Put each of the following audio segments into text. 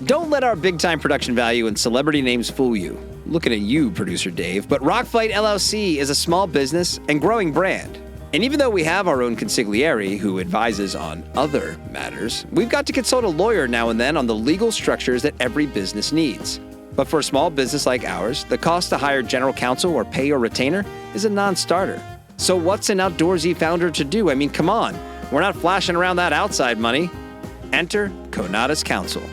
Don't let our big-time production value and celebrity names fool you. Looking at you, Producer Dave, but Rockfight LLC is a small business and growing brand. And even though we have our own consigliere who advises on other matters, we've got to consult a lawyer now and then on the legal structures that every business needs. But for a small business like ours, the cost to hire general counsel or pay your retainer is a non-starter. So what's an outdoorsy founder to do? I mean, come on. We're not flashing around that outside money. Enter Conatus Counsel.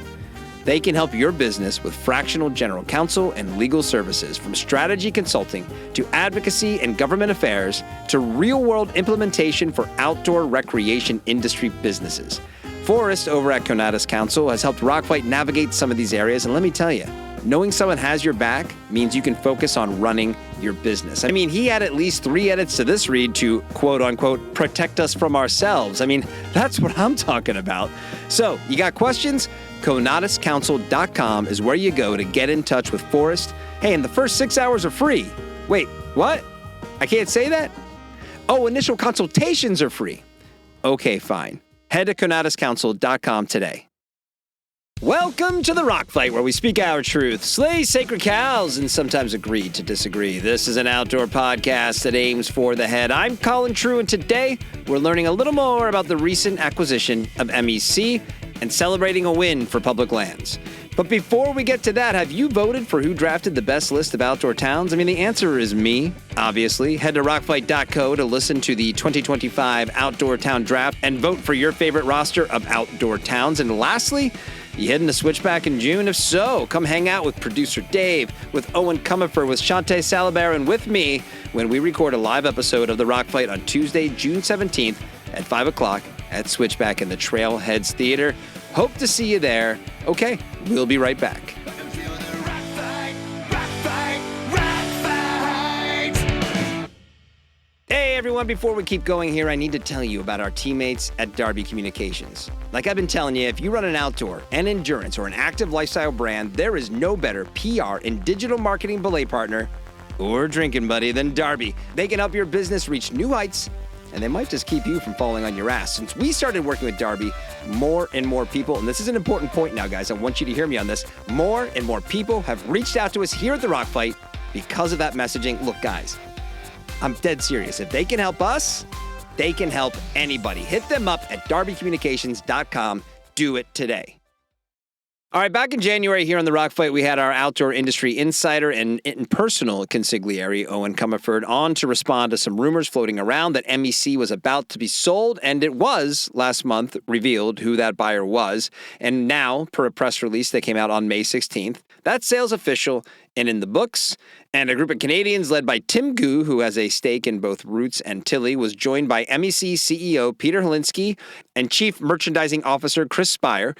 They can help your business with fractional general counsel and legal services, from strategy consulting to advocacy and government affairs to real-world implementation for outdoor recreation industry businesses. Forrest over at Conatus Counsel has helped Rockfight navigate some of these areas, and let me tell you, knowing someone has your back means you can focus on running your business. I mean, he had at least 3 edits to this read to, quote-unquote, protect us from ourselves. I mean, that's what I'm talking about. So, you got questions? ConatusCounsel.com is where you go to get in touch with Forrest. Hey, and the first 6 hours are free. Wait, what? I can't say that? Oh, initial consultations are free. Okay, fine. Head to ConatusCounsel.com today. Welcome to the Rock Fight, where we speak our truth, slay sacred cows, and sometimes agree to disagree. This is an outdoor podcast that aims for the head. I'm Colin True, and today we're learning a little more about the recent acquisition of MEC and celebrating a win for public lands. But before we get to that, have you voted for who drafted the best list of outdoor towns? I mean, the answer is me, obviously. Head to rockfight.co to listen to the 2025 Outdoor Town Draft and vote for your favorite roster of outdoor towns. And lastly, you heading to Switchback in June? If so, come hang out with Producer Dave, with Eoin Comerford, with Shantae Salabert, and with me when we record a live episode of The Rock Fight on Tuesday, June 17th at 5 o'clock at Switchback in the Trailheads Theater. Hope to see you there. Okay, we'll be right back. Hey everyone, before we keep going here, I need to tell you about our teammates at Darby Communications. Like I've been telling you, if you run an outdoor, an endurance, or an active lifestyle brand, there is no better PR and digital marketing belay partner or drinking buddy than Darby. They can help your business reach new heights, and they might just keep you from falling on your ass. Since we started working with Darby, more and more people, and this is an important point now, guys, I want you to hear me on this, more and more people have reached out to us here at the Rock Fight because of that messaging. Look, guys, I'm dead serious. If they can help us, they can help anybody. Hit them up at darbycommunications.com. Do it today. All right, back in January here on the Rock Fight, we had our outdoor industry insider and personal consigliere, Eoin Comerford, on to respond to some rumors floating around that MEC was about to be sold, and it was last month revealed who that buyer was. And now, per a press release that came out on May 16th, that sale's official and in the books. And a group of Canadians led by Tim Gu, who has a stake in both Roots and Tilly, was joined by MEC CEO Peter Helinski and Chief Merchandising Officer Chris Spire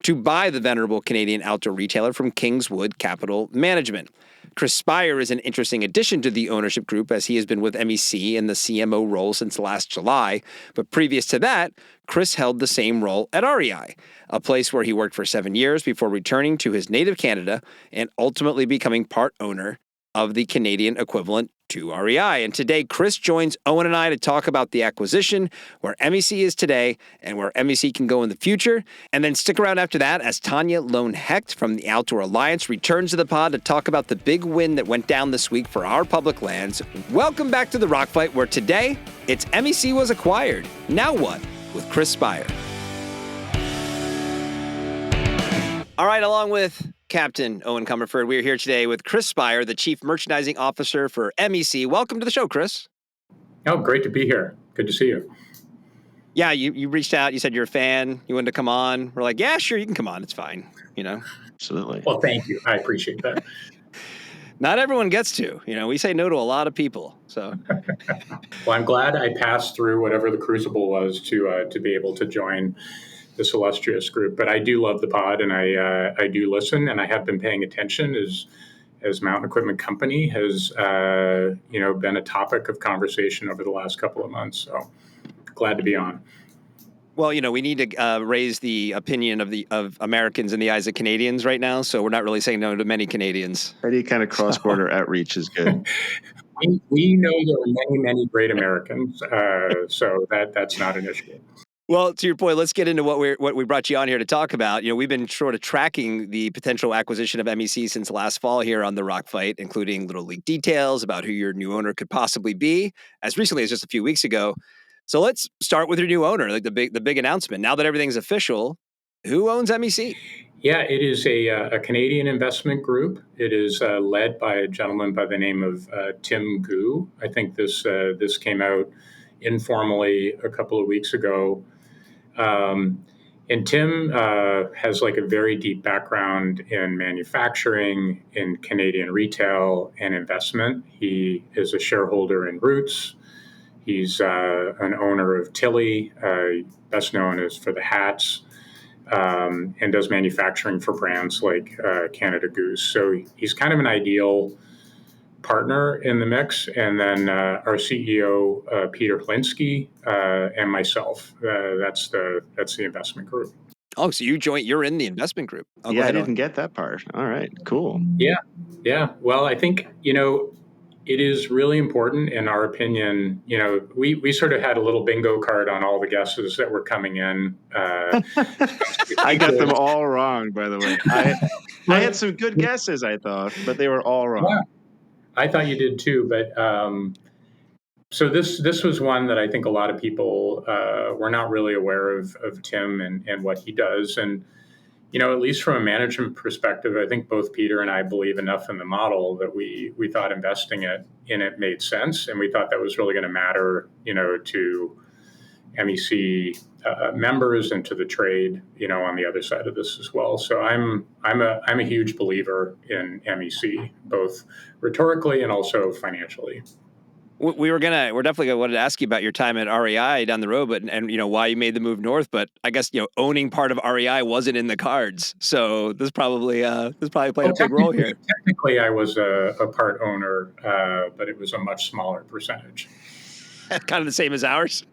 to buy the venerable Canadian outdoor retailer from Kingswood Capital Management. Chris Spire is an interesting addition to the ownership group, as he has been with MEC in the CMO role since last July. But previous to that, Chris held the same role at REI, a place where he worked for 7 years before returning to his native Canada and ultimately becoming part owner of the Canadian equivalent to REI. And today, Chris joins Eoin and I to talk about the acquisition, where MEC is today, and where MEC can go in the future. And then stick around after that as Tania Lown-Hecht from the Outdoor Alliance returns to the pod to talk about the big win that went down this week for our public lands. Welcome back to the Rock Fight, where today, it's MEC was acquired. Now what? With Chris Spire. All right, along with Captain Eoin Comerford, we are here today with Chris Spire, the Chief Merchandising Officer for MEC. Welcome to the show, Chris. Oh, great to be here. Good to see you. Yeah, you reached out. You said you're a fan. You wanted to come on. We're like, yeah, sure, you can come on. It's fine. You know? Absolutely. Well, thank you. I appreciate that. Not everyone gets to. You know, we say no to a lot of people. So, well, I'm glad I passed through whatever the crucible was to be able to join this illustrious group. But I do love the pod, and I do listen, and I have been paying attention as Mountain Equipment Company has been a topic of conversation over the last couple of months. So glad to be on. Well, you know, we need to raise the opinion of Americans in the eyes of Canadians right now. So we're not really saying no to many Canadians. Any kind of cross-border outreach is good. We know there are many, many great Americans, so that's not an issue. Well, to your point, let's get into what we brought you on here to talk about. We've been sort of tracking the potential acquisition of MEC since last fall here on the Rock Fight, including little leaked details about who your new owner could possibly be, as recently as just a few weeks ago. So let's start with your new owner, like the big announcement. Now that everything's official, who owns MEC? Yeah, it is a Canadian investment group. It is led by a gentleman by the name of Tim Gu. I think this came out informally a couple of weeks ago. And Tim has like a very deep background in manufacturing, in Canadian retail and investment. He is a shareholder in Roots. He's an owner of Tilly, best known as for the hats, and does manufacturing for brands like Canada Goose. So he's kind of an ideal partner in the mix. And then our CEO, Peter Hlinsky, and myself. That's the investment group. Oh, so you're in the investment group. Oh, yeah, I didn't get that part. All right, cool. Yeah. Well, I think, it is really important, in our opinion. We sort of had a little bingo card on all the guesses that were coming in. I got them all wrong, by the way. I had some good guesses, I thought, but they were all wrong. Yeah, I thought you did too. But so this was one that I think a lot of people were not really aware of Tim and what he does. And at least from a management perspective, I think both Peter and I believe enough in the model that we thought investing in it made sense, and we thought that was really going to matter, to MEC members and to the trade, on the other side of this as well. So I'm a huge believer in MEC, both rhetorically and also financially. We're definitely gonna wanted to ask you about your time at REI down the road, and why you made the move north. But I guess owning part of REI wasn't in the cards, so this probably played a big role here. Technically, I was a part owner, but it was a much smaller percentage. Kind of the same as ours.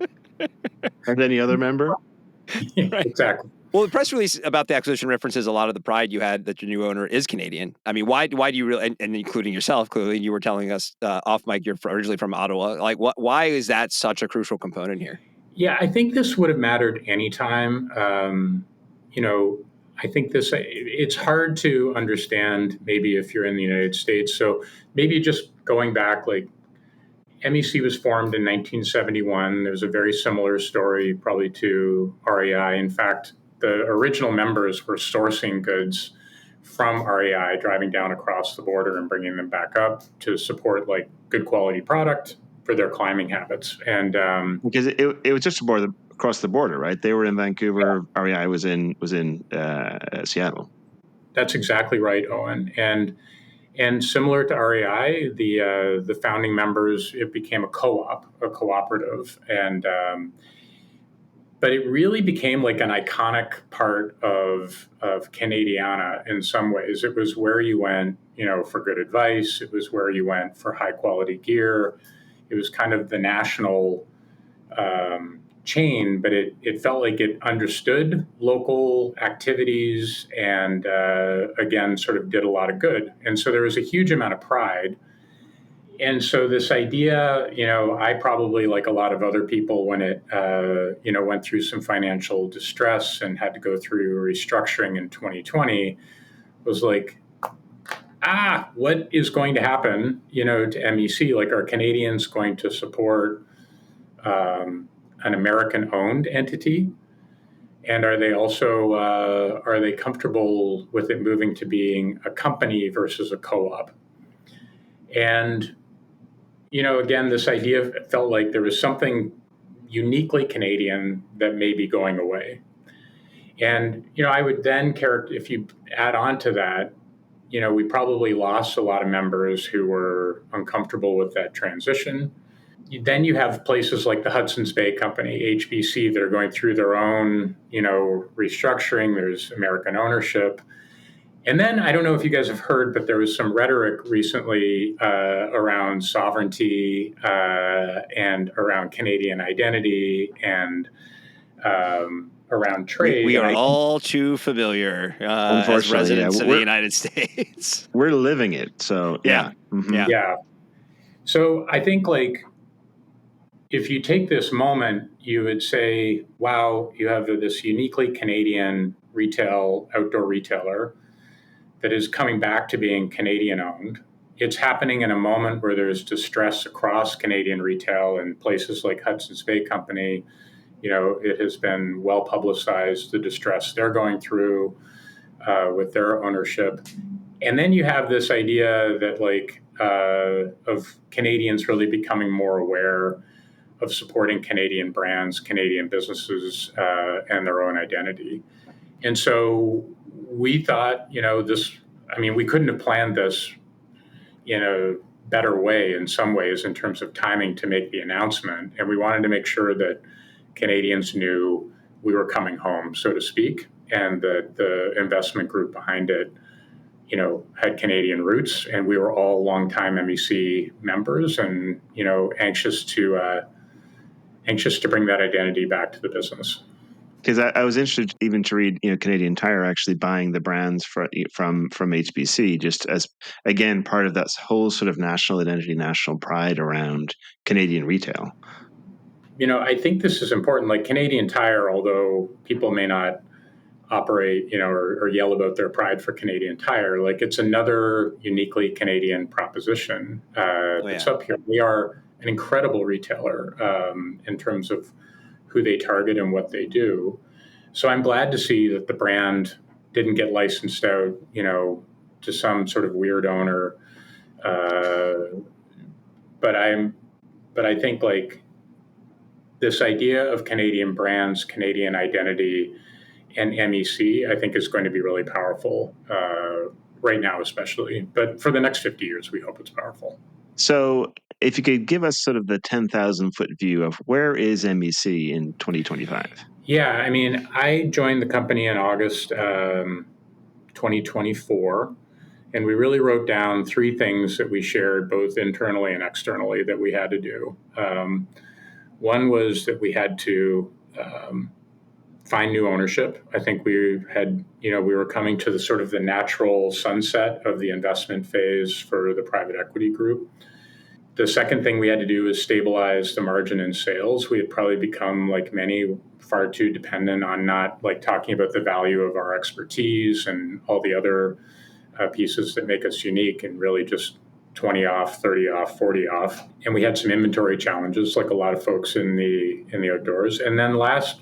As any other member. Right. Exactly. Well, the press release about the acquisition references a lot of the pride you had that your new owner is Canadian. I mean, why do you really, and including yourself, clearly, you were telling us off mic, you're originally from Ottawa. Like, why is that such a crucial component here? Yeah, I think this would have mattered anytime. I think it's hard to understand maybe if you're in the United States. So maybe just going back, like, MEC was formed in 1971. There's a very similar story probably to REI. In fact, the original members were sourcing goods from REI, driving down across the border and bringing them back up to support like good quality product for their climbing habits. And because it was just across the border, right? They were in Vancouver. Yeah. REI was in Seattle. That's exactly right, Owen. And similar to REI, the founding members, it became a cooperative, and but it really became like an iconic part of Canadiana in some ways. It was where you went, for good advice. It was where you went for high quality gear. It was kind of the national chain, but it felt like it understood local activities and, again, sort of did a lot of good. And so there was a huge amount of pride. And so this idea, I probably, like a lot of other people, when it, went through some financial distress and had to go through restructuring in 2020, was like, what is going to happen, to MEC? Like, are Canadians going to support an American-owned entity? And are they also, are they comfortable with it moving to being a company versus a co-op? And, again, this idea felt like there was something uniquely Canadian that may be going away. And, I would then if you add on to that, we probably lost a lot of members who were uncomfortable with that transition. Then you have places like the Hudson's Bay Company, HBC, that are going through their own, restructuring. There's American ownership. And then I don't know if you guys have heard, but there was some rhetoric recently around sovereignty and around Canadian identity and around trade. We are all too familiar as residents of the United States. We're living it. So, yeah. Mm-hmm. Yeah. So I think, like, if you take this moment, you would say, wow, you have this uniquely Canadian outdoor retailer that is coming back to being Canadian owned. It's happening in a moment where there's distress across Canadian retail and places like Hudson's Bay Company. It has been well publicized, the distress they're going through with their ownership. And then you have this idea that of Canadians really becoming more aware of supporting Canadian brands, Canadian businesses, and their own identity. And so we thought, we couldn't have planned this in a better way in some ways in terms of timing to make the announcement. And we wanted to make sure that Canadians knew we were coming home, so to speak, and that the investment group behind it, had Canadian roots, and we were all longtime MEC members, and anxious to bring that identity back to the business. Because I was interested even to read, Canadian Tire actually buying the brands from HBC, just as, again, part of that whole sort of national identity, national pride around Canadian retail. I think this is important. Like Canadian Tire, although people may not operate, or yell about their pride for Canadian Tire, like it's another uniquely Canadian proposition that's up here. We are an incredible retailer in terms of who they target and what they do. So I'm glad to see that the brand didn't get licensed out, to some sort of weird owner. But I think like this idea of Canadian brands, Canadian identity, and MEC, I think is going to be really powerful right now, especially. But for the next 50 years, we hope it's powerful. So if you could give us sort of the 10,000-foot view of where is MEC in 2025? Yeah, I joined the company in August 2024, and we really wrote down 3 things that we shared both internally and externally that we had to do. One was that we had to find new ownership. I think we were coming to the sort of the natural sunset of the investment phase for the private equity group. The second thing we had to do is stabilize the margin in sales. We had probably become, like many, far too dependent on not like talking about the value of our expertise and all the other pieces that make us unique, and really just 20 off, 30 off, 40 off. And we had some inventory challenges, like a lot of folks in the outdoors. And then last,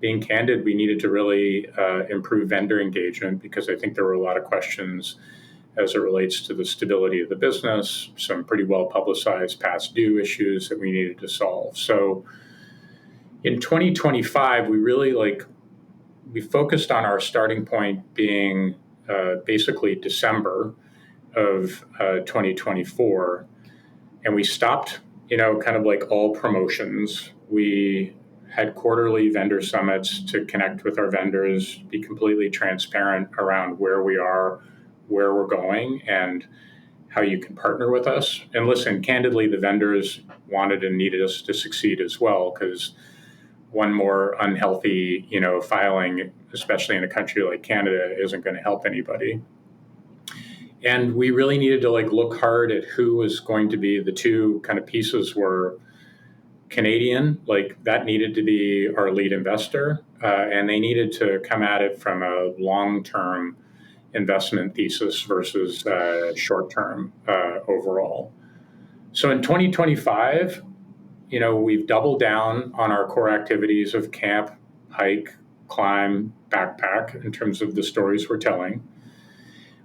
being candid, we needed to really improve vendor engagement, because I think there were a lot of questions as it relates to the stability of the business, some pretty well publicized past due issues that we needed to solve. So in 2025, we really we focused on our starting point being basically December of 2024. And we stopped, kind of like all promotions. We had quarterly vendor summits to connect with our vendors, be completely transparent around where we are, where we're going, and how you can partner with us. And listen, candidly, the vendors wanted and needed us to succeed as well, because one more unhealthy, filing, especially in a country like Canada, isn't going to help anybody. And we really needed to look hard at who was going to be the 2 kind of pieces were Canadian, that needed to be our lead investor, and they needed to come at it from a long-term investment thesis versus short-term overall. So in 2025, we've doubled down on our core activities of camp, hike, climb, backpack in terms of the stories we're telling.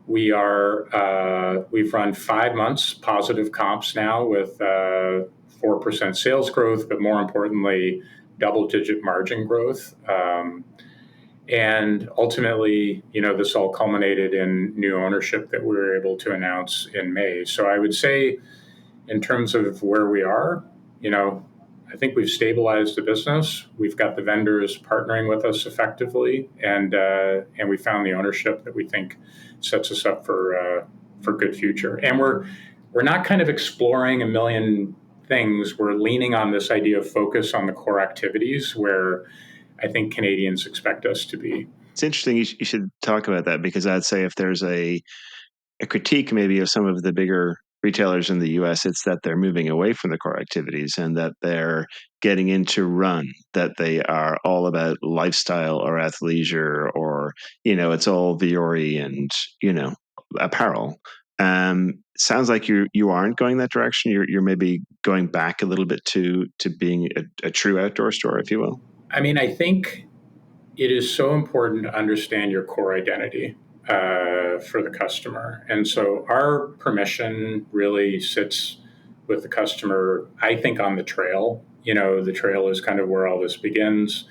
We've run 5 months positive comps now with 4% sales growth, but more importantly, double-digit margin growth. And ultimately, this all culminated in new ownership that we were able to announce in May. So I would say, in terms of where we are, I think we've stabilized the business. We've got the vendors partnering with us effectively, and we found the ownership that we think sets us up for good future. And we're not kind of exploring a million things. We're leaning on this idea of focus on the core activities where I think Canadians expect us to be. It's interesting. You should talk about that, because I'd say if there's a critique maybe of some of the bigger retailers in the US, it's that they're moving away from the core activities and that they're getting into run, that they are all about lifestyle or athleisure, or, it's all Viore and, apparel. Sounds like you aren't going that direction. You're maybe going back a little bit to being a true outdoor store, if you will. I mean, I think it is so important to understand your core identity for the customer. And so our permission really sits with the customer, I think, on the trail. The trail is kind of where all this begins.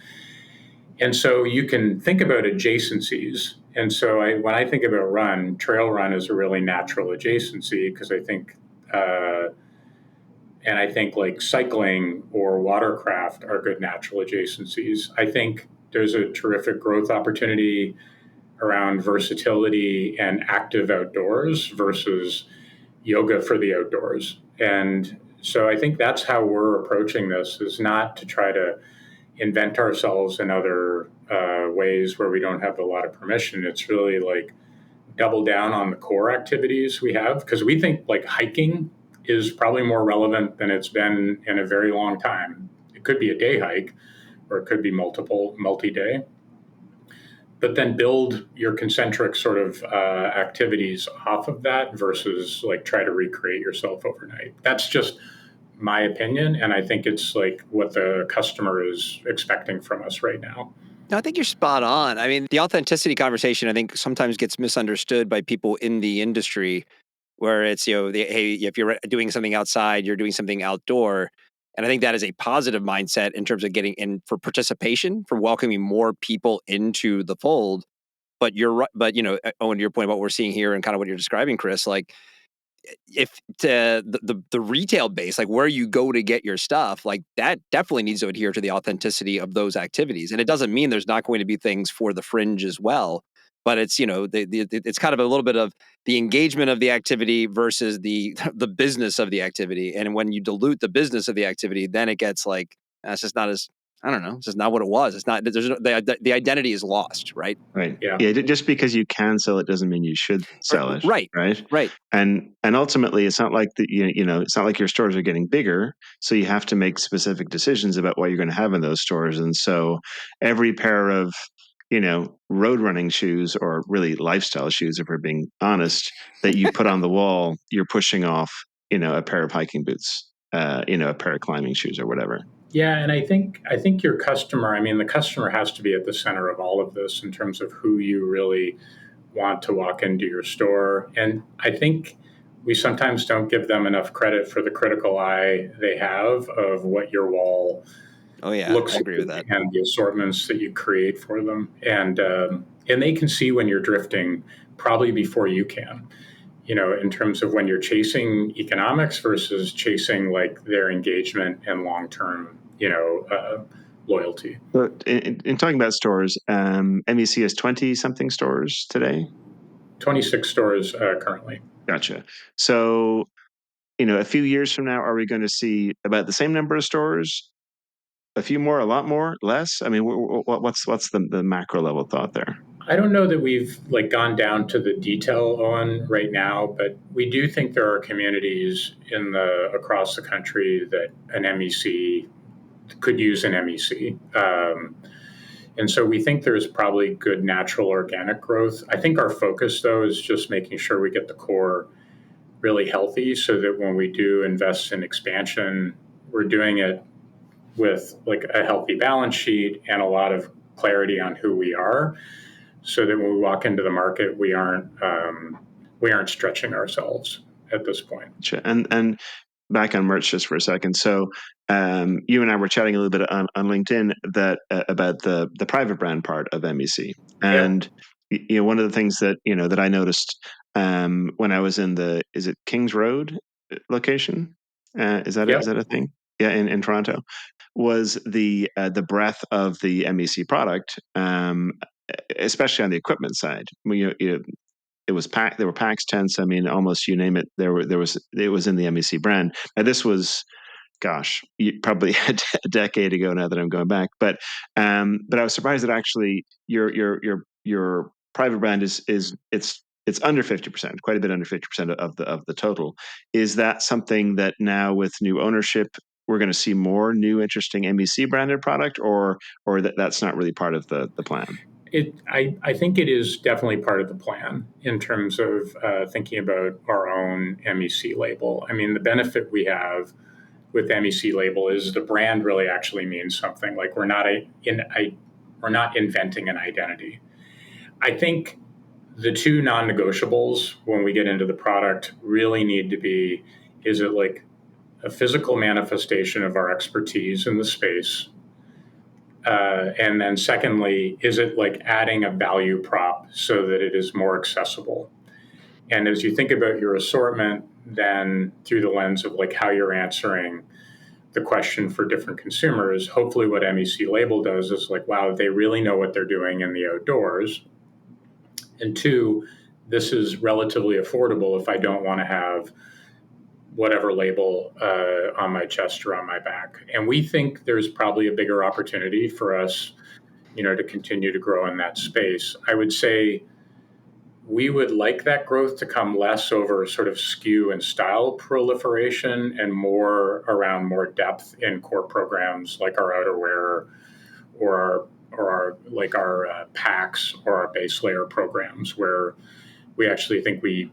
And so you can think about adjacencies. And so when I think about run, trail run is a really natural adjacency, because I think like cycling or watercraft are good natural adjacencies. I think there's a terrific growth opportunity around versatility and active outdoors versus yoga for the outdoors. And so I think that's how we're approaching this, is not to try to invent ourselves in other ways where we don't have a lot of permission. It's really like double down on the core activities we have, because we think like hiking is probably more relevant than it's been in a very long time. It could be a day hike, or it could be multi-day. But then build your concentric sort of activities off of that versus like try to recreate yourself overnight. That's just my opinion, and I think it's like what the customer is expecting from us right now. No, I think you're spot on. I mean, the authenticity conversation, I think, sometimes gets misunderstood by people in the industry, where it's, hey, if you're doing something outside, you're doing something outdoor. And I think that is a positive mindset in terms of getting in for participation, for welcoming more people into the fold. But you're right. But, Owen, to your point about what we're seeing here and kind of what you're describing, Chris, like, if the retail base, like where you go to get your stuff, like that definitely needs to adhere to the authenticity of those activities. And it doesn't mean there's not going to be things for the fringe as well, but it's, it's kind of a little bit of the engagement of the activity versus the the business of the activity. And when you dilute the business of the activity, then it gets like, it's just not as, I don't know, it's just not what it was. It's not, the identity is lost, right? Right. Yeah. Just because you can sell it doesn't mean you should sell it. Right. Right. Right. And ultimately, it's not like it's not like your stores are getting bigger, so you have to make specific decisions about what you're going to have in those stores. And so every pair of road running shoes, or really lifestyle shoes, if we're being honest, that you put on the wall, you're pushing off a pair of hiking boots, a pair of climbing shoes, or whatever. Yeah, and I think your customer, I mean, the customer has to be at the center of all of this in terms of who you really want to walk into your store. And I think we sometimes don't give them enough credit for the critical eye they have of what your wall looks I agree with like that. and the assortments that you create for them. And they can see when you're drifting probably before you can. In terms of when you're chasing economics versus chasing like their engagement and long-term, loyalty. But in talking about stores, MEC has 20 something stores today. 26 stores currently. Gotcha. So, a few years from now, are we going to see about the same number of stores? A few more, a lot more, less? I mean, what's the macro level thought there? I don't know that we've like gone down to the detail on right now, but we do think there are communities across the country that an MEC could use an MEC. And so we think there's probably good natural organic growth. I think our focus, though, is just making sure we get the core really healthy so that when we do invest in expansion, we're doing it with like a healthy balance sheet and a lot of clarity on who we are, so that when we walk into the market, we aren't stretching ourselves at this point. And back on merch just for a second. So you and I were chatting a little bit on LinkedIn about the private brand part of MEC, and one of the things that that I noticed when I was in is it Kings Road location? Is that a thing? Yeah, in Toronto, was the breadth of the MEC product, especially on the equipment side. It was packed. There were packs, tents. I mean, almost you name it. It was in the MEC brand. Now this was, gosh, probably a decade ago now that I'm going back. But I was surprised that actually your private brand is it's it's under 50%, quite a bit under 50% of the total. Is that something that now with new ownership, we're going to see more new interesting MEC branded product, or that's not really part of the plan? I think it is definitely part of the plan in terms of thinking about our own MEC label. I mean, the benefit we have with MEC label is the brand really actually means something. Like we're not inventing an identity. I think the two non-negotiables when we get into the product really need to be, is it like a physical manifestation of our expertise in the space? And then secondly, is it like adding a value prop so that it is more accessible? And as you think about your assortment, then through the lens of like how you're answering the question for different consumers, hopefully what MEC label does is like, wow, they really know what they're doing in the outdoors. And two, this is relatively affordable if I don't want to have whatever label on my chest or on my back. And we think there's probably a bigger opportunity for us, to continue to grow in that space. I would say we would like that growth to come less over sort of SKU and style proliferation and more around more depth in core programs like our outerwear or our packs or our base layer programs, where we actually think we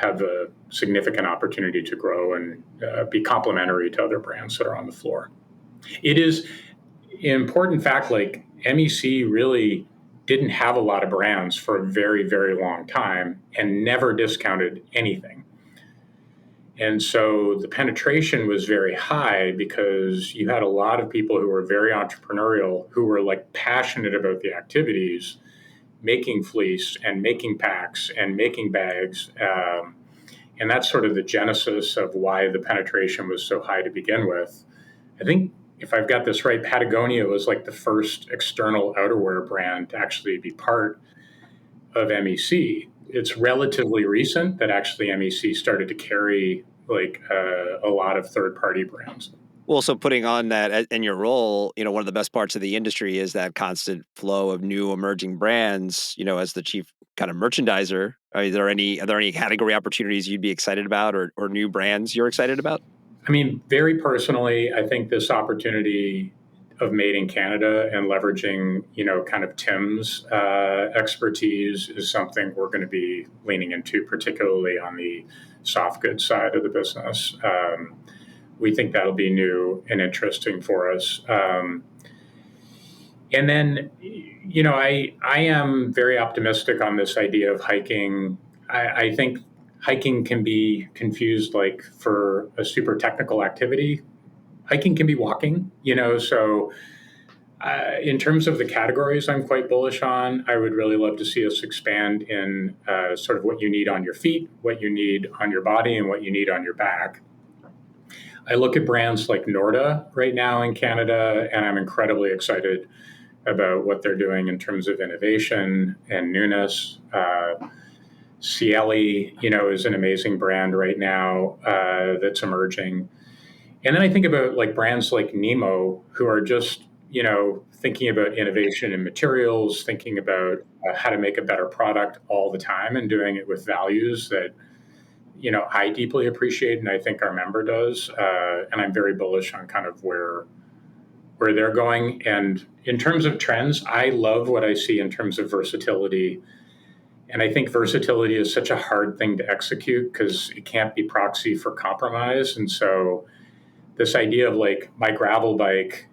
have a significant opportunity to grow and be complementary to other brands that are on the floor. It is an important fact, like MEC really didn't have a lot of brands for a very, very long time and never discounted anything. And so the penetration was very high because you had a lot of people who were very entrepreneurial, who were like passionate about the activities, making fleece and making packs and making bags. And that's sort of the genesis of why the penetration was so high to begin with. I think if I've got this right, Patagonia was like the first external outerwear brand to actually be part of MEC. It's relatively recent that actually MEC started to carry like a lot of third-party brands. Well, so putting on that in your role, one of the best parts of the industry is that constant flow of new emerging brands. As the chief kind of merchandiser, are there any category opportunities you'd be excited about, or new brands you're excited about? I mean, very personally, I think this opportunity of Made in Canada and leveraging, kind of Tim's expertise is something we're going to be leaning into, particularly on the soft goods side of the business. We think that'll be new and interesting for us. And then, I am very optimistic on this idea of hiking. I think hiking can be confused like for a super technical activity. Hiking can be walking, so in terms of the categories I'm quite bullish on, I would really love to see us expand in sort of what you need on your feet, what you need on your body, and what you need on your back. I look at brands like Norda right now in Canada, and I'm incredibly excited about what they're doing in terms of innovation and newness. Ciele, is an amazing brand right now that's emerging. And then I think about like brands like Nemo, who are just, thinking about innovation in materials, thinking about how to make a better product all the time and doing it with values that, I deeply appreciate and I think our member does. And I'm very bullish on kind of where they're going. And in terms of trends, I love what I see in terms of versatility. And I think versatility is such a hard thing to execute because it can't be proxy for compromise. And so this idea of like my gravel bike,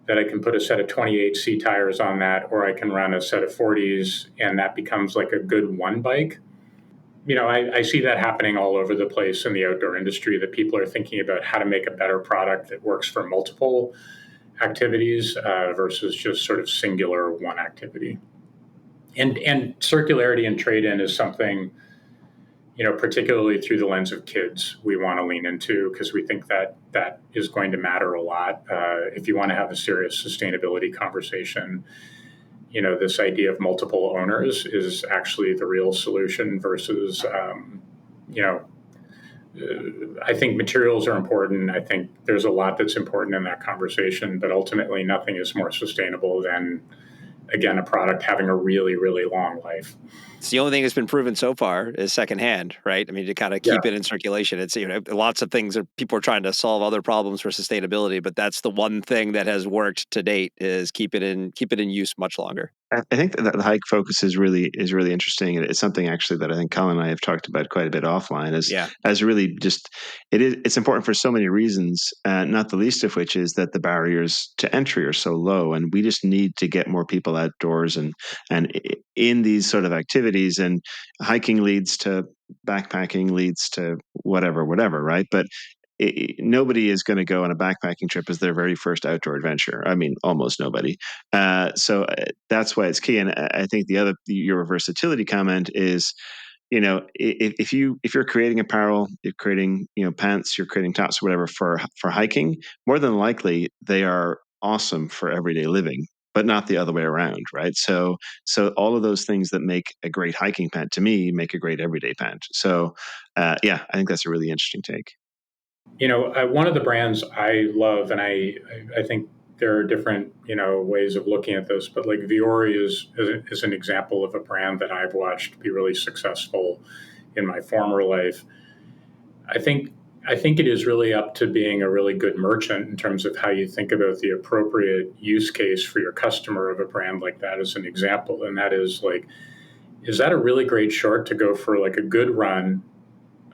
that I can put a set of 28C tires on that, or I can run a set of 40s and that becomes like a good one bike. I see that happening all over the place in the outdoor industry, that people are thinking about how to make a better product that works for multiple activities versus just sort of singular one activity. And circularity and trade-in is something, particularly through the lens of kids, we want to lean into because we think that is going to matter a lot. If you want to have a serious sustainability conversation, this idea of multiple owners is actually the real solution versus, I think materials are important. I think there's a lot that's important in that conversation, but ultimately nothing is more sustainable than again, a product having a really, really long life. It's the only thing that's been proven so far is secondhand, right? I mean, to kind of keep it in circulation. It's, lots of things people are trying to solve other problems for sustainability, but that's the one thing that has worked to date is keep it in use much longer. I think that the hike focus is really interesting. It's something actually that I think Colin and I have talked about quite a bit offline. As really just it's important for so many reasons, not the least of which is that the barriers to entry are so low, and we just need to get more people outdoors and in these sort of activities. And hiking leads to backpacking, leads to whatever, right? But nobody is going to go on a backpacking trip as their very first outdoor adventure. I mean, almost nobody. So that's why it's key. And I think your versatility comment is, if you're creating apparel, you're creating, pants, you're creating tops or whatever for hiking, more than likely they are awesome for everyday living, but not the other way around, right? So all of those things that make a great hiking pant to me make a great everyday pant. So I think that's a really interesting take. One of the brands I love, and I think there are different, ways of looking at this, but like Viore is an example of a brand that I've watched be really successful in my former life. I think it is really up to being a really good merchant in terms of how you think about the appropriate use case for your customer of a brand like that as an example. And that is like, is that a really great short to go for like a good run,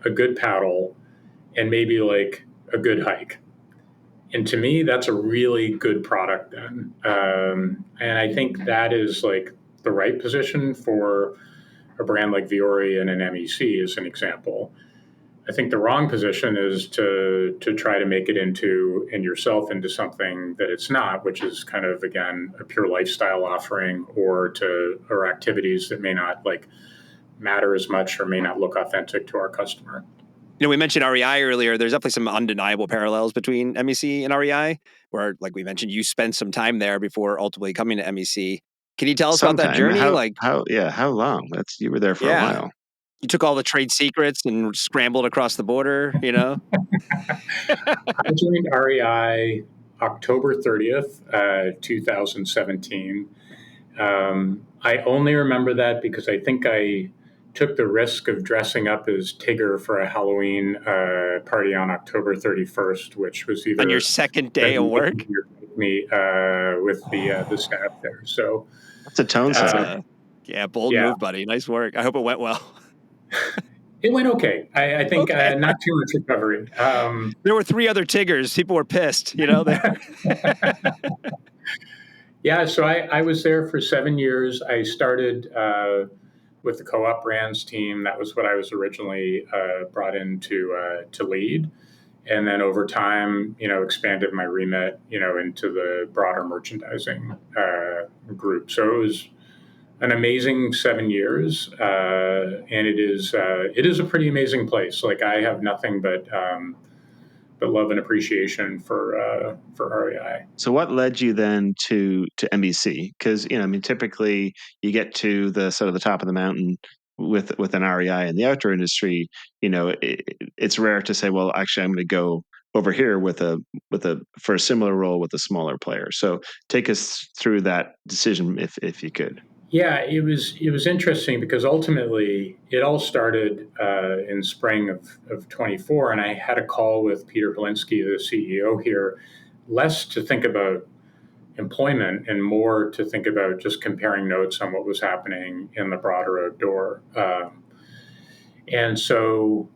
a good paddle, and maybe like a good hike? And to me, that's a really good product then. And I think that is like the right position for a brand like Viore and an MEC as an example. I think the wrong position is to try to make it into something that it's not, which is kind of, again, a pure lifestyle offering or activities that may not like matter as much or may not look authentic to our customer. We mentioned REI earlier. There's definitely some undeniable parallels between MEC and REI, where, like we mentioned, you spent some time there before ultimately coming to MEC. Can you tell us about that journey? How long? You were there for a while. You took all the trade secrets and scrambled across the border, I joined REI October 30th, 2017. I only remember that because I think I took the risk of dressing up as Tigger for a Halloween party on October 31st, which was either on your second day of work. Me with the staff there. So that's a tone setter. Bold move, buddy. Nice work. I hope it went well. It went okay. I think not too much recovery. There were 3 other Tiggers. People were pissed, Yeah, so I was there for 7 years. I started with the co-op brands team. That was what I was originally brought in to lead. And then over time, expanded my remit, into the broader merchandising group. So it was an amazing 7 years, and it is a pretty amazing place. Like I have nothing but love and appreciation for REI. So what led you then to MEC? Because typically you get to the sort of the top of the mountain with an REI in the outdoor industry. It's rare to say, well, actually, I'm going to go over here for a similar role with a smaller player. So take us through that decision, if you could. Yeah, it was interesting because ultimately it all started in spring of 24, and I had a call with Peter Polinsky, the CEO here, less to think about employment and more to think about just comparing notes on what was happening in the broader outdoor. And so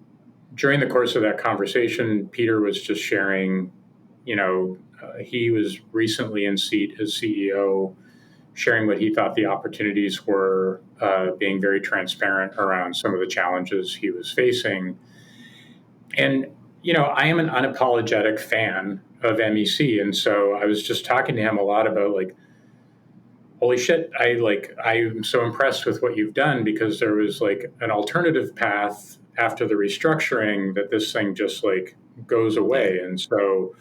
during the course of that conversation, Peter was just sharing, he was recently in seat as CEO, sharing what he thought the opportunities were, being very transparent around some of the challenges he was facing. And, I am an unapologetic fan of MEC. And so I was just talking to him a lot about like, holy shit, I'm so impressed with what you've done because there was like an alternative path after the restructuring that this thing just like goes away. And so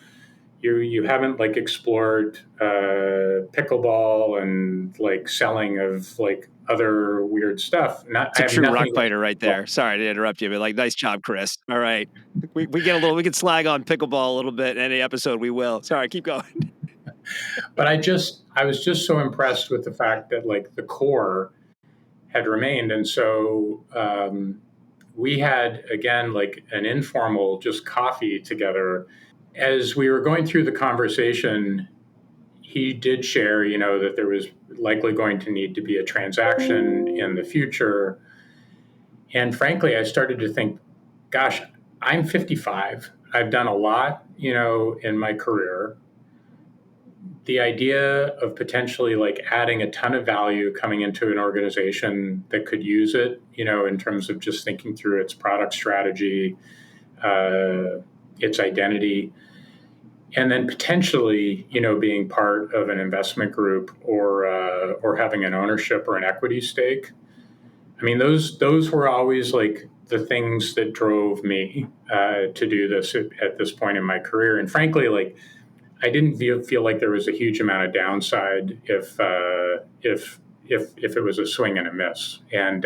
you haven't like explored pickleball and like selling of like other weird stuff. It's a true rock fighter right there. Sorry to interrupt you, but like, nice job, Chris. All right. We can slag on pickleball a little bit in any episode. We will. Sorry, keep going. But I was just so impressed with the fact that like the core had remained. And so we had, again, like an informal just coffee together. As we were going through the conversation, he did share, that there was likely going to need to be a transaction in the future. And frankly, I started to think, gosh, I'm 55. I've done a lot, in my career. The idea of potentially like adding a ton of value coming into an organization that could use it, in terms of just thinking through its product strategy, its identity, and then potentially, being part of an investment group or having an ownership or an equity stake. I mean, those were always like the things that drove me to do this at this point in my career. And frankly, like I didn't feel like there was a huge amount of downside if it was a swing and a miss. And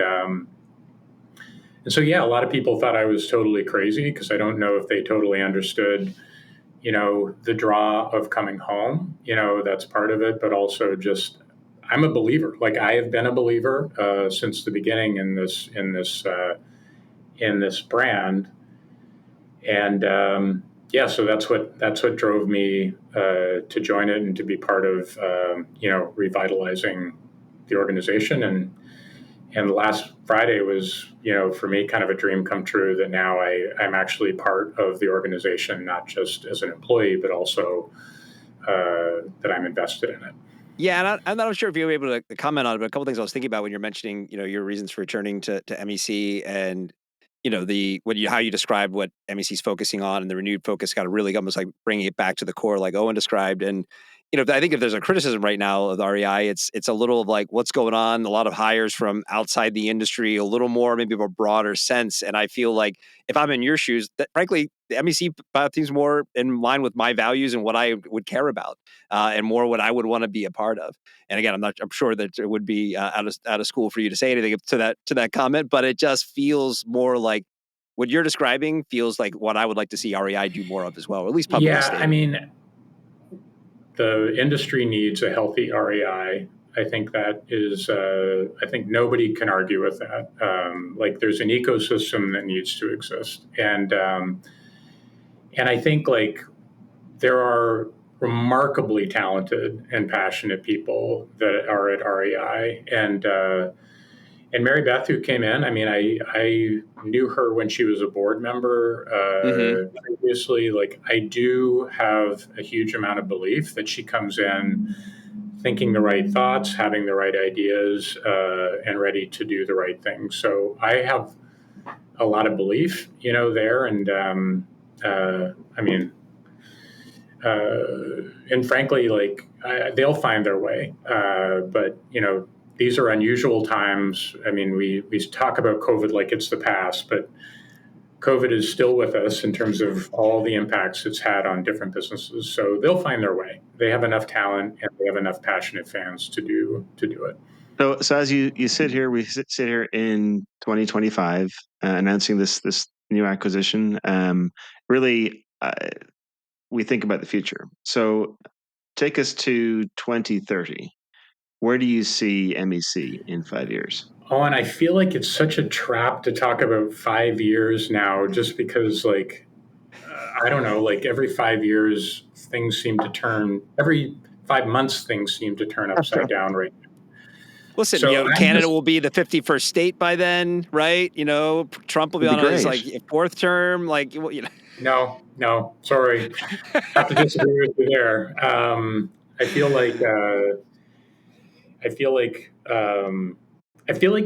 so yeah, a lot of people thought I was totally crazy because I don't know if they totally understood, the draw of coming home. That's part of it, but also just I'm a believer. Like I have been a believer since the beginning in this brand, and yeah, so that's what drove me to join it and to be part of revitalizing the organization. And last Friday was, for me, kind of a dream come true that now I'm actually part of the organization, not just as an employee, but also that I'm invested in it. Yeah, and I'm not sure if you were able to comment on it, but a couple things I was thinking about when you're mentioning, your reasons for returning to MEC and, how you described what MEC is focusing on and the renewed focus, kind of really almost like bringing it back to the core, like Owen described. And, I think if there's a criticism right now of the REI, it's a little of like what's going on, a lot of hires from outside the industry, a little more maybe of a broader sense. And I feel like if I'm in your shoes, that frankly, the MEC path seems more in line with my values and what I would care about, and more what I would want to be a part of. And again, I'm sure that it would be out of school for you to say anything to that comment, but it just feels more like what you're describing feels like what I would like to see REI do more of as well, or at least publicly Yeah, stated. I mean, the industry needs a healthy REI. I think that is, I think nobody can argue with that. Like there's an ecosystem that needs to exist. And I think like there are remarkably talented and passionate people that are at REI. And Mary Beth, who came in, I mean, I knew her when she was a board member previously. Like, I do have a huge amount of belief that she comes in thinking the right thoughts, having the right ideas, and ready to do the right thing. So I have a lot of belief, there. And I mean, and frankly, like they'll find their way. But these are unusual times. I mean, we talk about COVID like it's the past, but COVID is still with us in terms of all the impacts it's had on different businesses. So they'll find their way. They have enough talent and they have enough passionate fans to do it. So as you sit here, we sit here in 2025, announcing this new acquisition. Really, we think about the future. So take us to 2030. Where do you see MEC in 5 years? Oh, and I feel like it's such a trap to talk about 5 years now, just because, like, I don't know, like every 5 years, things seem to turn, every 5 months, things seem to turn upside down right now. Listen, So Canada will be the 51st state by then, right? Trump will be on his like fourth term, like No, sorry, have to disagree with you there. I feel like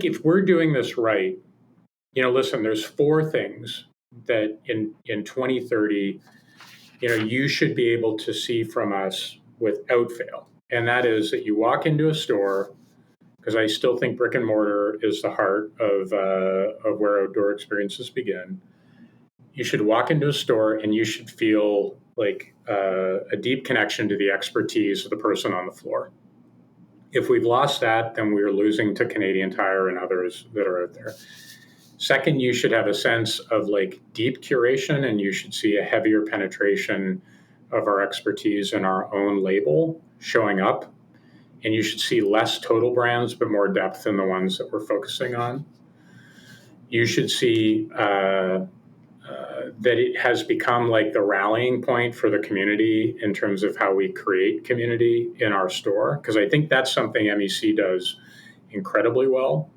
if we're doing this right, listen, there's 4 things that in 2030, you should be able to see from us without fail. And that is that you walk into a store, because I still think brick and mortar is the heart of where outdoor experiences begin. You should walk into a store and you should feel like a deep connection to the expertise of the person on the floor. If we've lost that, then we're losing to Canadian Tire and others that are out there. Second, you should have a sense of like deep curation, and you should see a heavier penetration of our expertise in our own label showing up. And you should see less total brands, but more depth in the ones that we're focusing on. You should see that it has become like the rallying point for the community in terms of how we create community in our store, because I think that's something MEC does incredibly well.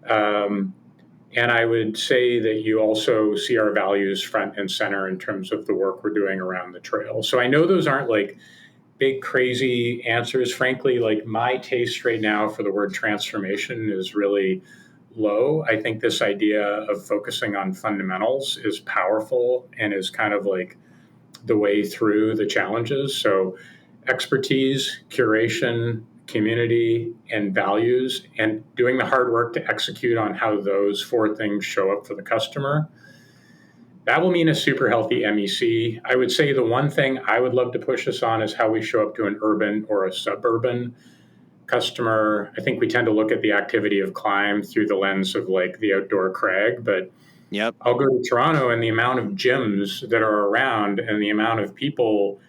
And I would say that you also see our values front and center in terms of the work we're doing around the trail. So I know those aren't like big, crazy answers. Frankly, like my taste right now for the word transformation is really low. I think this idea of focusing on fundamentals is powerful and is kind of like the way through the challenges. So expertise, curation, community, and values, and doing the hard work to execute on how those four things show up for the customer. That will mean a super healthy MEC. I would say the one thing I would love to push us on is how we show up to an urban or a suburban customer. I think we tend to look at the activity of climb through the lens of like the outdoor crag, but Yep. I'll go to Toronto and the amount of gyms that are around and the amount of people,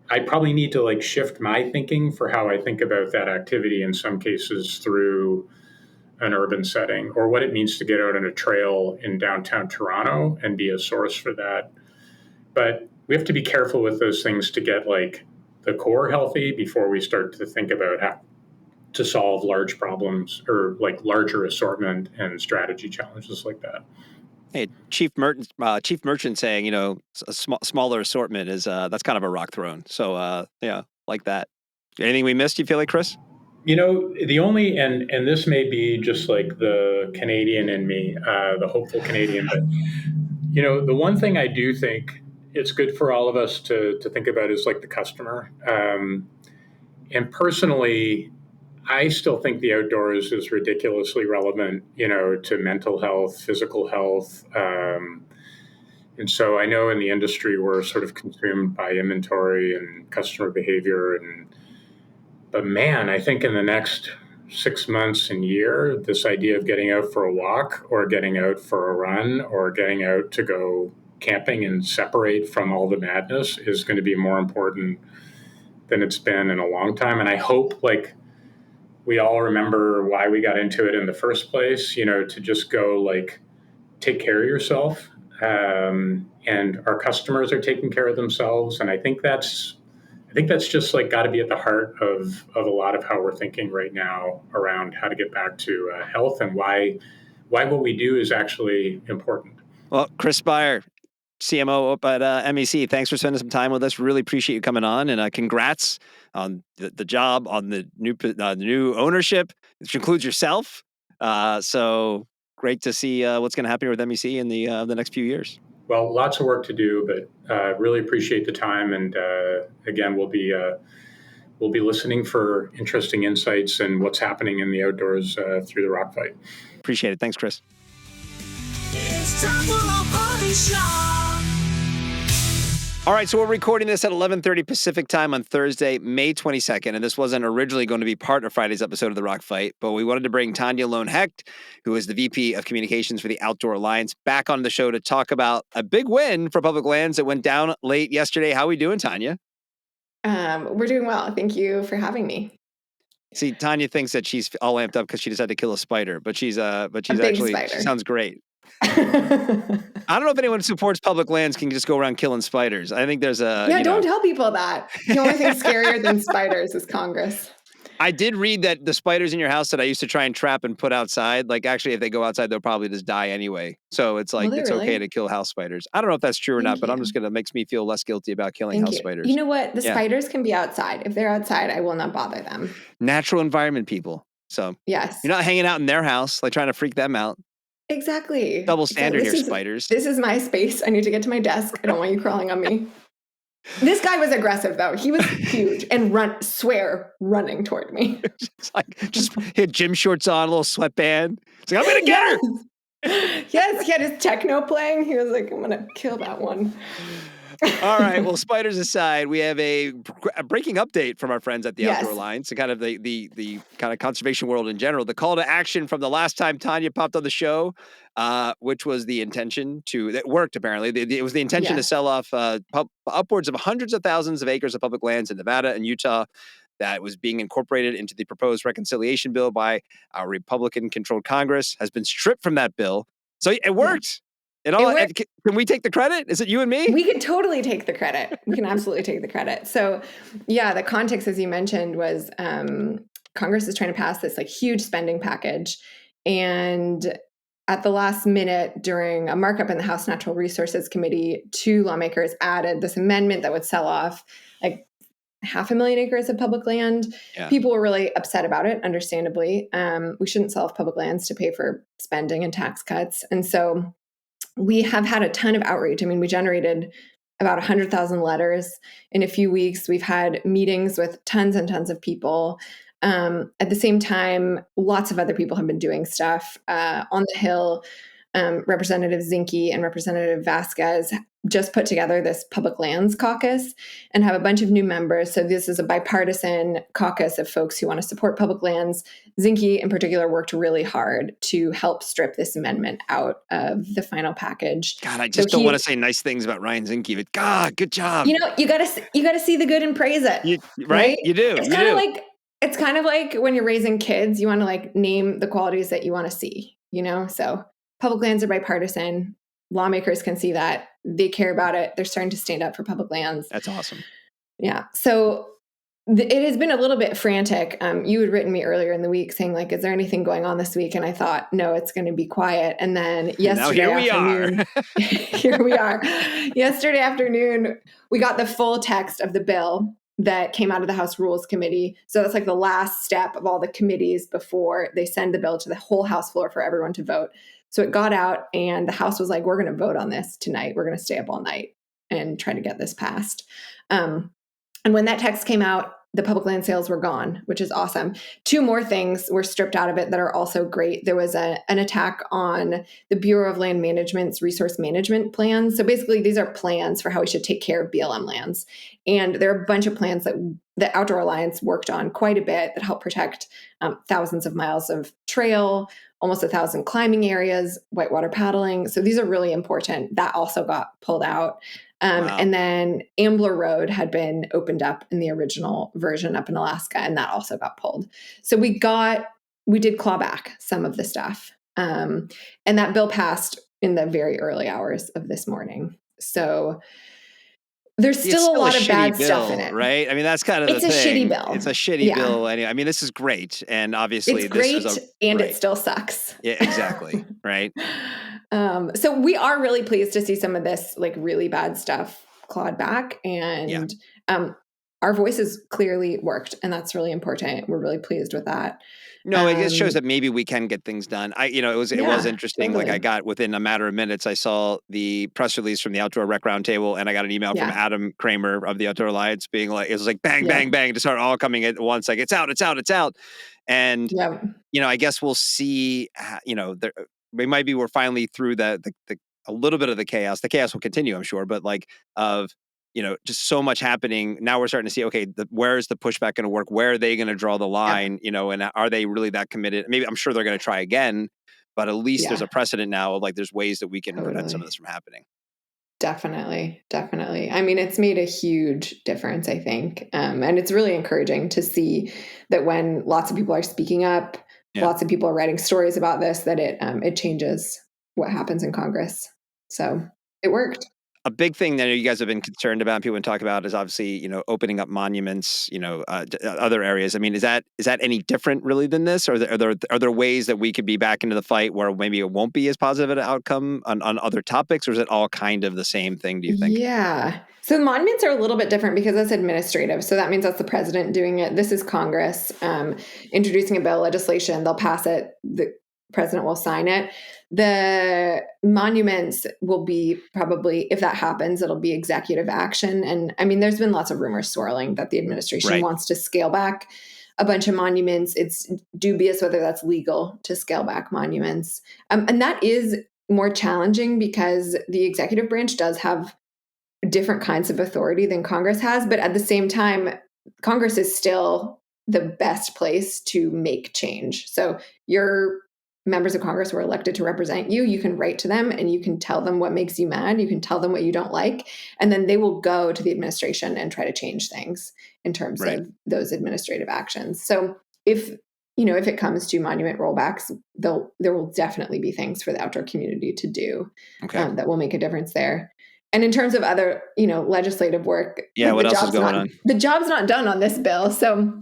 I probably need to like shift my thinking for how I think about that activity in some cases through an urban setting, or what it means to get out on a trail in downtown Toronto and be a source for that. But we have to be careful with those things to get like the core healthy before we start to think about how to solve large problems or like larger assortment and strategy challenges like that. Hey, Chief Merchant saying, you know, a smaller assortment is that's kind of a rock throne. So yeah, like that. Anything we missed? You feel like, Chris? You know, the only and this may be just like the Canadian in me, the hopeful Canadian, but you know, the one thing I do think it's good for all of us to think about is like the customer. And personally, I still think the outdoors is ridiculously relevant, you know, to mental health, physical health. And so I know in the industry we're sort of consumed by inventory and customer behavior. But man, I think in the next 6 months and year, this idea of getting out for a walk or getting out for a run or getting out to go camping and separate from all the madness is going to be more important than it's been in a long time. And I hope like we all remember why we got into it in the first place, you know, to just go like take care of yourself. And our customers are taking care of themselves. And I think that's just like got to be at the heart of a lot of how we're thinking right now around how to get back to health and why what we do is actually important. Well, Chris Spire, CMO up at MEC, thanks for spending some time with us. Really appreciate you coming on, and congrats on the job, on the new ownership, which includes yourself. So great to see what's going to happen with MEC in the next few years. Well, lots of work to do, but really appreciate the time. And again, we'll be listening for interesting insights and what's happening in the outdoors through the rock fight. Appreciate it. Thanks, Chris. It's time for a party shot. All right, so we're recording this at 11:30 Pacific time on Thursday, May 22nd, and this wasn't originally going to be part of Friday's episode of The Rock Fight, but we wanted to bring Tania Lown-Hecht, who is the VP of Communications for the Outdoor Alliance, back on the show to talk about a big win for public lands that went down late yesterday. How are we doing, Tania? We're doing well. Thank you for having me. See, Tania thinks that she's all amped up because she just had to kill a spider, but she's big actually, spider. she sounds great. I don't know if anyone who supports public lands can just go around killing spiders. I think there's a... Yeah, don't tell people that. The only thing scarier than spiders is Congress. I did read that the spiders in your house that I used to try and trap and put outside, like actually if they go outside, they'll probably just die anyway. So it's like, it's okay to kill house spiders. I don't know if that's true or not, but I'm just going to, makes me feel less guilty about killing house spiders. You know what? The spiders can be outside. If they're outside, I will not bother them. Natural environment people. So yes, you're not hanging out in their house, like trying to freak them out. Exactly. Double standard here, spiders. This is my space. I need to get to my desk. I don't want you crawling on me. This guy was aggressive, though. He was huge and running toward me. It's like, just hit gym shorts on, a little sweatband. It's like, I'm going to get her. Yes, he had his techno playing. He was like, I'm going to kill that one. All right. Well, spiders aside, we have a breaking update from our friends at the Outdoor Yes. Alliance, and kind of the kind of conservation world in general. The call to action from the last time Tania popped on the show, which was the intention that worked apparently. It was the intention to Yes. sell off upwards of hundreds of thousands of acres of public lands in Nevada and Utah that was being incorporated into the proposed reconciliation bill by our Republican-controlled Congress, has been stripped from that bill. So it worked. It all. worked. Can we take the credit? Is it you and me? We can totally take the credit. We can absolutely take the credit. So, yeah, the context, as you mentioned, was Congress is trying to pass this like huge spending package, and at the last minute, during a markup in the House Natural Resources Committee, 2 lawmakers added this amendment that would sell off like 500,000 acres of public land. Yeah. People were really upset about it, understandably. We shouldn't sell off public lands to pay for spending and tax cuts, and so we have had a ton of outreach. I mean, we generated about 100,000 letters in a few weeks. We've had meetings with tons and tons of people. At the same time, lots of other people have been doing stuff. On the Hill, Representative Zinke and Representative Vasquez just put together this public lands caucus and have a bunch of new members. So this is a bipartisan caucus of folks who want to support public lands. Zinke in particular worked really hard to help strip this amendment out of the final package. God, I just don't want to say nice things about Ryan Zinke, but God, good job. You know, you gotta see the good and praise it. Right? You do. It's kind of like when you're raising kids, you want to like name the qualities that you want to see, you know? So public lands are bipartisan. Lawmakers can see that. They care about it. They're starting to stand up for public lands. That's awesome. Yeah. So it has been a little bit frantic. You had written me earlier in the week saying like, is there anything going on this week? And I thought, no, it's going to be quiet. And then yesterday afternoon, here we are. Yesterday afternoon, we got the full text of the bill that came out of the House Rules Committee. So that's like the last step of all the committees before they send the bill to the whole House floor for everyone to vote. So it got out and the House was like, we're going to vote on this tonight. We're going to stay up all night and try to get this passed. And when that text came out, the public land sales were gone, which is awesome. 2 more things were stripped out of it that are also great. There was an attack on the Bureau of Land Management's resource management plans. So basically, these are plans for how we should take care of BLM lands. And there are a bunch of plans that the Outdoor Alliance worked on quite a bit that help protect thousands of miles of trail, almost 1,000 climbing areas, whitewater paddling. So these are really important. That also got pulled out. Wow. And then Ambler Road had been opened up in the original version up in Alaska, and that also got pulled. So we did claw back some of the stuff. And that bill passed in the very early hours of this morning. So there's still a lot of bad stuff in it. Right? I mean, that's kind of the thing. It's a shitty bill. It's a shitty bill. Anyway, I mean, this is great. And obviously, it's great, and right. It still sucks. Yeah, exactly. Right. So we are really pleased to see some of this like really bad stuff clawed back, and our voices clearly worked, and that's really important. We're really pleased with that. No, it just shows that maybe we can get things done. It was interesting. Totally. Like I got within a matter of minutes, I saw the press release from the Outdoor Rec Roundtable, and I got an email from Adam Kramer of the Outdoor Alliance being like, it was like bang, bang, bang to start all coming at once. Like it's out. And I guess we'll see. We're finally through a little bit of the chaos. The chaos will continue, I'm sure, but just so much happening. Now we're starting to see, okay, where is the pushback going to work? Where are they going to draw the line? And are they really that committed? Maybe I'm sure they're going to try again, but at least there's a precedent now of like, there's ways that we can prevent some of this from happening. Definitely. I mean, it's made a huge difference, I think. And it's really encouraging to see that when lots of people are speaking up, lots of people are writing stories about this, that it changes what happens in Congress. So it worked. A big thing that you guys have been concerned about, people talk about, is obviously, opening up monuments, other areas. I mean, is that any different really than this? Or are there ways that we could be back into the fight where maybe it won't be as positive an outcome on other topics? Or is it all kind of the same thing, do you think? Yeah. So the monuments are a little bit different because that's administrative. So that means that's the president doing it. This is Congress introducing a bill of legislation. They'll pass it. The president will sign it. The monuments will be probably, if that happens, it'll be executive action. And I mean, there's been lots of rumors swirling that the administration wants to scale back a bunch of monuments. It's dubious whether that's legal to scale back monuments. And that is more challenging because the executive branch does have different kinds of authority than Congress has. But at the same time, Congress is still the best place to make change. So your members of Congress were elected to represent you. You can write to them and you can tell them what makes you mad. You can tell them what you don't like. And then they will go to the administration and try to change things in terms of those administrative actions. So if it comes to monument rollbacks, there will definitely be things for the outdoor community to do that will make a difference there. And in terms of other, legislative work, what else is going on? The job's not done on this bill. So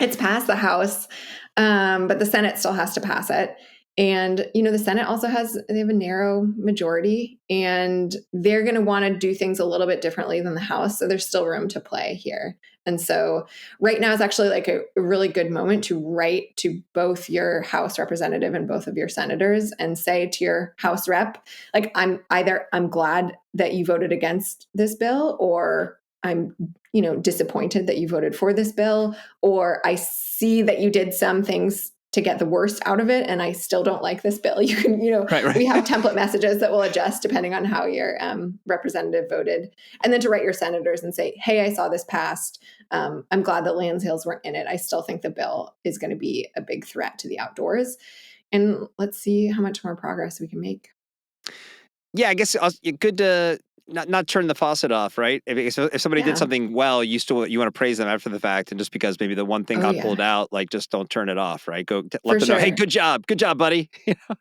it's passed the House, but the Senate still has to pass it. And, the Senate also they have a narrow majority, and they're going to want to do things a little bit differently than the House. So there's still room to play here. And so right now is actually like a really good moment to write to both your House representative and both of your senators and say to your House rep, like, I'm glad that you voted against this bill, or I'm, disappointed that you voted for this bill, or I see that you did some things to get the worst out of it, and I still don't like this bill. You can, we have template messages that will adjust depending on how your representative voted. And then to write your senators and say, hey, I saw this passed. I'm glad that land sales weren't in it. I still think the bill is going to be a big threat to the outdoors. And let's see how much more progress we can make. Yeah, I guess good to not turn the faucet off, right? If somebody did something well, you want to praise them after the fact, and just because maybe the one thing got pulled out, like, just don't turn it off, right? Go let them know, hey, good job, buddy.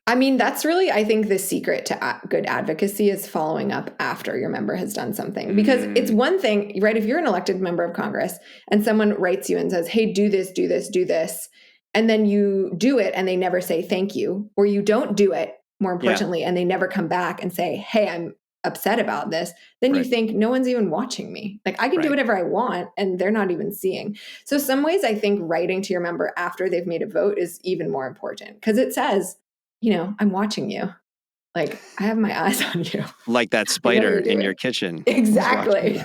I mean, that's really, I think, the secret to good advocacy is following up after your member has done something. Because it's one thing, right? If you're an elected member of Congress and someone writes you and says, hey, do this, do this, do this, and then you do it and they never say thank you, or you don't do it, more importantly, and they never come back and say, hey, I'm upset about this, then you think no one's even watching me. Like, I can do whatever I want and they're not even seeing. So some ways I think writing to your member after they've made a vote is even more important, because it says, I'm watching you. Like, I have my eyes on you. Like that spider in your kitchen. Exactly.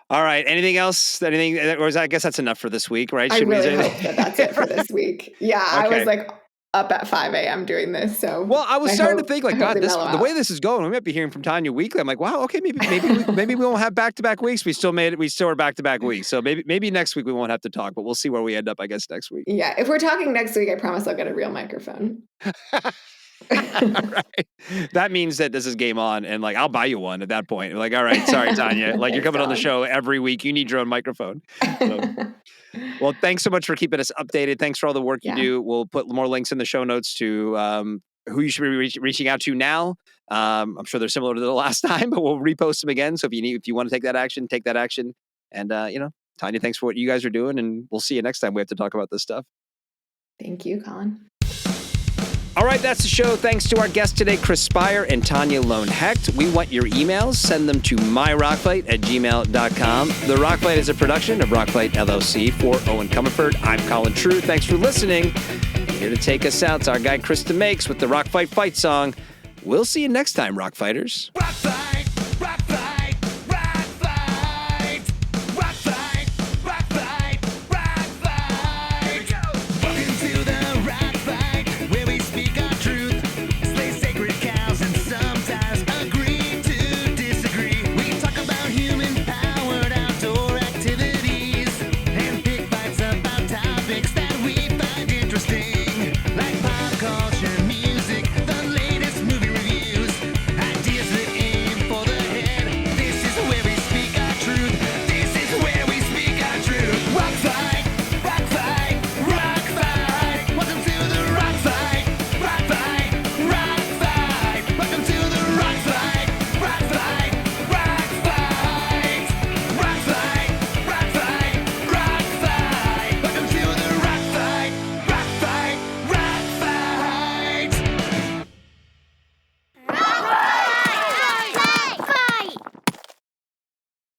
All right. Anything else? Or I guess that's enough for this week, right? I really hope that that's it for this week. Yeah. Okay. I was like up at 5 a.m. doing this. So I was starting to think, like, God, the way this is going, we might be hearing from Tania weekly. I'm like, wow, okay, maybe we won't have back-to-back weeks. We still are back-to-back weeks. So maybe next week we won't have to talk, but we'll see where we end up, I guess, next week. Yeah. If we're talking next week, I promise I'll get a real microphone. Right. That means that this is game on, and, like, I'll buy you one at that point. Like, all right, sorry, Tania. Like, you're coming on the show every week. You need your own microphone. So. Well, thanks so much for keeping us updated. Thanks for all the work you do. We'll put more links in the show notes to who you should be reaching out to now. I'm sure they're similar to the last time, but we'll repost them again. So if you want to take that action, take that action. And, Tania, thanks for what you guys are doing, and we'll see you next time we have to talk about this stuff. Thank you, Colin. All right, that's the show. Thanks to our guests today, Chris Spire and Tania Lown-Hecht. We want your emails. Send them to myrockfight@gmail.com. The Rock Fight is a production of Rockfight LLC. For Eoin Comerford, I'm Colin True. Thanks for listening. Here to take us out is our guy, Krista Makes, with the Rock Fight fight song. We'll see you next time, Rock Fighters. Rock fight.